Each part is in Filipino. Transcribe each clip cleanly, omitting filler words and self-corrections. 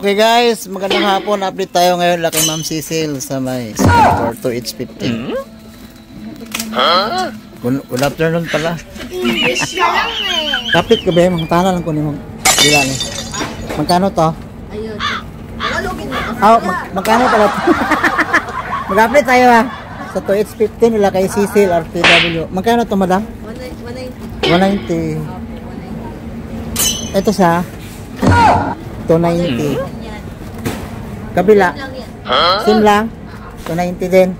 Okay guys, magandang hapon. Update tayo ngayon kay Ma'am Cecil sa may store to its 15. Good afternoon pala. Kapit ka ba? Magkano lang ko ni Ma'am. Bila ni. Magkano to? Ayun. Magkano pala? Mag-update tayo ha. Sa to its 15 nila kay Cecil RTW. Magkano to madam? 190. 190. Ito sa 290. Kabila. Sim lang. 290 din.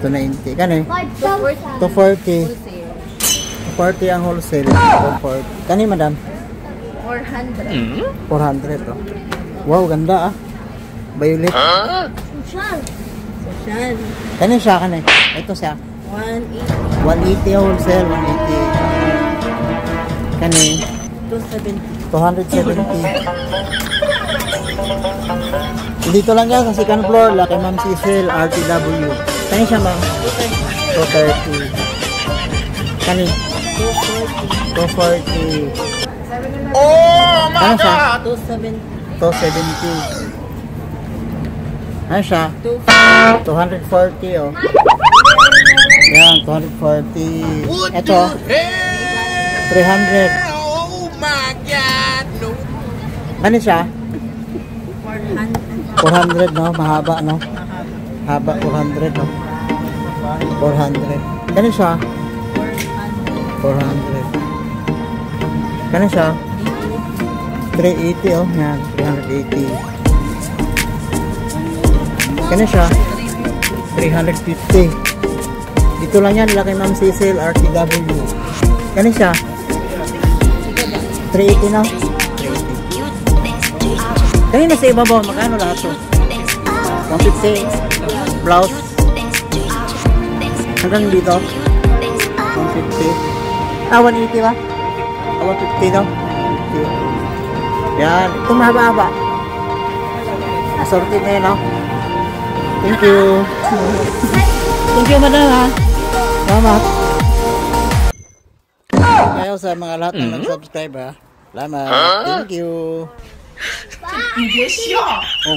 290. Kano eh? 240. 240 ang wholesale. 240. Kano madam? 400. 400 oh. Wow, ganda ah. Violet. Social. Kano siya? Kano eh? Ito siya. 180. 180 wholesale. 180. Kano eh? 270. 270. Dito lang yan sa second floor la kay Ma'am Cecil RTW. Kani siya ma'am? 230. Kani? 240. Oh my God! 270. 270. Ano siya? 240 oh. Yan, 240. Ito. 300. Oh my God! No. Ano siya? 400. 400 no, mahaba no. Haba 400 no. 400. Kano siya? 400. Kano siya? 380 oh, yan, 380. Kano siya? 350. Dito lang yan, laki Ma'am Cecil RTW. Kano siya? 380 no. Kanina sa ibabaw, magkano lahat to? 150 blouse hanggang dito 150 180 ba? 150 no? 150. Yan, ito mahaba-haba assorted na yun no? Thank you. Thank you madam ha. Salamat kayo sa mga lahat ng nag-subscribe ha. Salamat. Thank you. Yes, yeah. Oh.